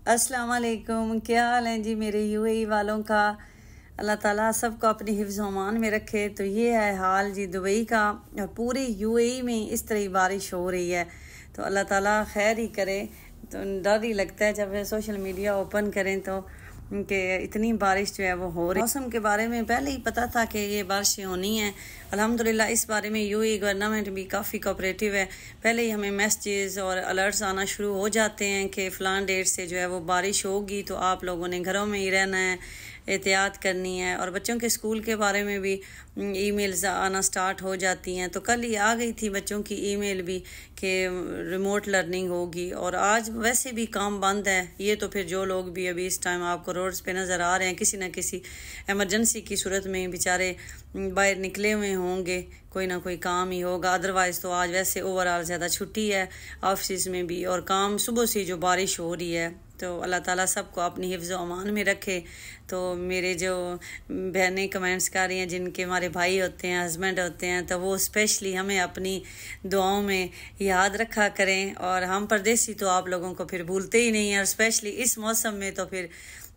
अस्सलाम वालेकुम, क्या हाल है जी मेरे यूएई वालों का। अल्लाह ताला सबको अपनी हिफ्ज़ अमान में रखे। तो ये है हाल जी दुबई का, और पूरी यूएई में इस तरह बारिश हो रही है। तो अल्लाह ताला खैर ही करे। तो डर ही लगता है जब सोशल मीडिया ओपन करें तो कि इतनी बारिश जो है वो हो रही। मौसम के बारे में पहले ही पता था कि ये बारिशें होनी है। अल्हम्दुलिल्लाह इस बारे में यूएई गवर्नमेंट भी काफ़ी कोऑपरेटिव है। पहले ही हमें मैसेजेस और अलर्ट्स आना शुरू हो जाते हैं कि फ़लान डेट से जो है वो बारिश होगी, तो आप लोगों ने घरों में ही रहना है, एहतियात करनी है। और बच्चों के स्कूल के बारे में भी ईमेल्स आना स्टार्ट हो जाती हैं। तो कल ही आ गई थी बच्चों की ईमेल भी कि रिमोट लर्निंग होगी। और आज वैसे भी काम बंद है। ये तो फिर जो लोग भी अभी इस टाइम आपको रोड्स पे नज़र आ रहे हैं, किसी न किसी एमरजेंसी की सूरत में बेचारे बाहर निकले हुए होंगे, कोई ना कोई काम ही होगा। अदरवाइज़ तो आज वैसे ओवरऑल ज़्यादा छुट्टी है ऑफिस में भी, और काम सुबह से जो बारिश हो रही है। तो अल्लाह ताला सबको अपनी हिफ्ज़ अमान में रखे। तो मेरे जो बहनें कमेंट्स कर रही हैं, जिनके हमारे भाई होते हैं, हस्बैंड होते हैं, तो वो स्पेशली हमें अपनी दुआओं में याद रखा करें। और हम परदेसी तो आप लोगों को फिर भूलते ही नहीं हैं, और स्पेशली इस मौसम में तो फिर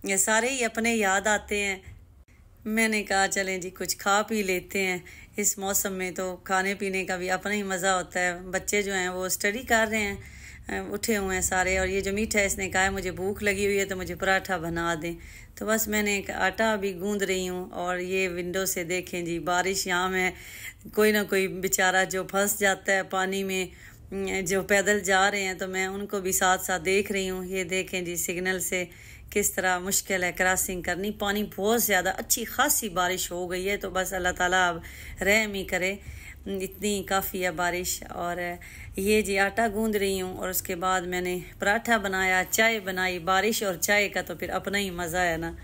ये सारे ही अपने याद आते हैं। मैंने कहा चलें जी कुछ खा पी लेते हैं। इस मौसम में तो खाने पीने का भी अपना ही मज़ा होता है। बच्चे जो हैं वो स्टडी कर रहे हैं, उठे हुए हैं सारे। और ये जो मीठा है, इसने कहा है मुझे भूख लगी हुई है तो मुझे पराठा बना दें। तो बस मैंने एक आटा भी गूंद रही हूँ। और ये विंडो से देखें जी बारिश यहाँ में, कोई ना कोई बेचारा जो फंस जाता है पानी में, जो पैदल जा रहे हैं, तो मैं उनको भी साथ साथ देख रही हूँ। ये देखें जी सिग्नल से किस तरह मुश्किल है क्रॉसिंग करनी। पानी बहुत ज़्यादा, अच्छी खासी बारिश हो गई है। तो बस अल्लाह ताला अब रहम ही करे, इतनी काफ़ी है बारिश। और ये जी आटा गूंद रही हूँ, और उसके बाद मैंने पराठा बनाया, चाय बनाई। बारिश और चाय का तो फिर अपना ही मज़ा है ना।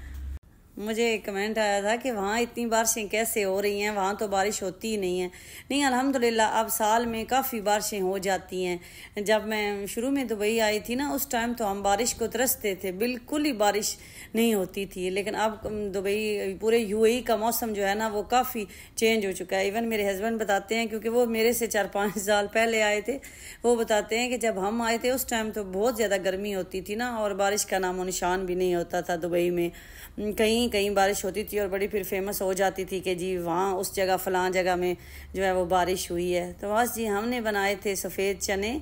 मुझे एक कमेंट आया था कि वहाँ इतनी बारिशें कैसे हो रही हैं, वहाँ तो बारिश होती ही नहीं है। नहीं, अल्हम्दुलिल्लाह अब साल में काफ़ी बारिशें हो जाती हैं। जब मैं शुरू में दुबई आई थी ना, उस टाइम तो हम बारिश को तरसते थे, बिल्कुल ही बारिश नहीं होती थी। लेकिन अब दुबई, पूरे यूएई का मौसम जो है ना वो काफ़ी चेंज हो चुका है। इवन मेरे हस्बैंड बताते हैं, क्योंकि वो मेरे से 4-5 साल पहले आए थे, वो बताते हैं कि जब हम आए थे उस टाइम तो बहुत ज़्यादा गर्मी होती थी ना, और बारिश का नामो निशान भी नहीं होता था दुबई में। कहीं कहीं बारिश होती थी और बड़ी फिर फेमस हो जाती थी कि जी वहाँ उस जगह फ़लाँ जगह में जो है वो बारिश हुई है। तो बस जी हमने बनाए थे सफ़ेद चने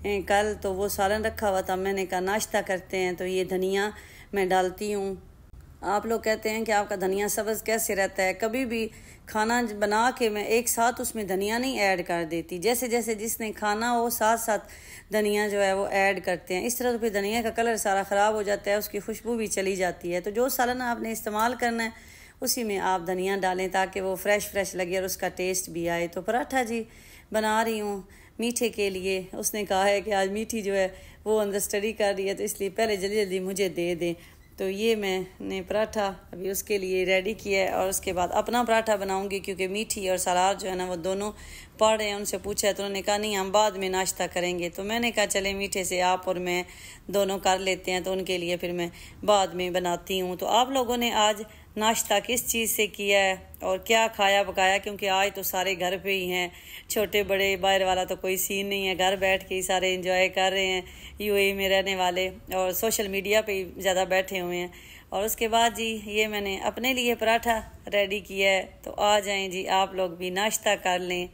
कल, तो वो सालन रखा हुआ था। मैंने कहा नाश्ता करते हैं। तो ये धनिया मैं डालती हूँ। आप लोग कहते हैं कि आपका धनिया सब्ज़ कैसे रहता है। कभी भी खाना बना के मैं एक साथ उसमें धनिया नहीं ऐड कर देती। जैसे जैसे जिसने खाना हो साथ साथ धनिया जो है वो ऐड करते हैं। इस तरह तो फिर धनिया का कलर सारा ख़राब हो जाता है, उसकी खुशबू भी चली जाती है। तो जो सालन आपने इस्तेमाल करना है उसी में आप धनिया डालें, ताकि वो फ्रेश लगे और उसका टेस्ट भी आए। तो पराठा जी बना रही हूँ मीठे के लिए। उसने कहा है कि आज मीठी जो है वो अंदर स्टडी कर रही है, तो इसलिए पहले जल्दी जल्दी मुझे दे दें। तो ये मैंने पराठा अभी उसके लिए रेडी किया है, और उसके बाद अपना पराठा बनाऊंगी, क्योंकि मीठी और सलाद जो है ना वो दोनों पढ़ रहे हैं। उनसे पूछा है तो उन्होंने कहा नहीं हम बाद में नाश्ता करेंगे। तो मैंने कहा चले मीठे से आप और मैं दोनों कर लेते हैं, तो उनके लिए फिर मैं बाद में बनाती हूँ। तो आप लोगों ने आज नाश्ता किस चीज़ से किया है और क्या खाया पकाया, क्योंकि आज तो सारे घर पे ही हैं, छोटे बड़े, बाहर वाला तो कोई सीन नहीं है। घर बैठ के ही सारे एंजॉय कर रहे हैं यूएई में रहने वाले, और सोशल मीडिया पे ही ज़्यादा बैठे हुए हैं। और उसके बाद जी ये मैंने अपने लिए पराठा रेडी किया है। तो आ जाएं जी आप लोग भी नाश्ता कर लें।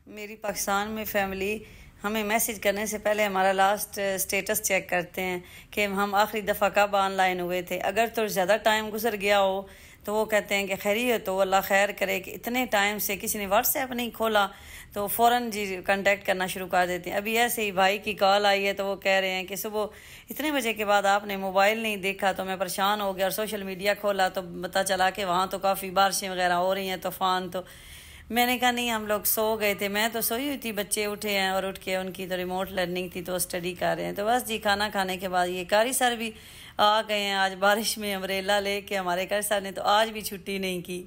मेरी पाकिस्तान में फैमिली हमें मैसेज करने से पहले हमारा लास्ट स्टेटस चेक करते हैं कि हम आखिरी दफ़ा कब ऑनलाइन हुए थे। अगर तो ज़्यादा टाइम गुजर गया हो तो वो कहते हैं कि खैरियत तो अल्लाह खैर करे, कि इतने टाइम से किसी ने व्हाट्सएप नहीं खोला, तो फ़ौरन जी कांटेक्ट करना शुरू कर देते हैं। अभी ऐसे ही भाई की कॉल आई है, तो वो कह रहे हैं कि सुबह इतने बजे के बाद आपने मोबाइल नहीं देखा, तो मैं परेशान हो गया और सोशल मीडिया खोला तो पता चला कि वहाँ तो काफ़ी बारिशें वगैरह हो रही हैं, तूफ़ान। तो मैंने कहा नहीं, हम लोग सो गए थे, मैं तो सोई हुई थी, बच्चे उठे हैं और उठ के उनकी तो रिमोट लर्निंग थी तो स्टडी कर रहे हैं। तो बस जी खाना खाने के बाद ये कारी सर भी आ गए हैं आज बारिश में अम्ब्रेला लेके। हमारे कारी सर ने तो आज भी छुट्टी नहीं की।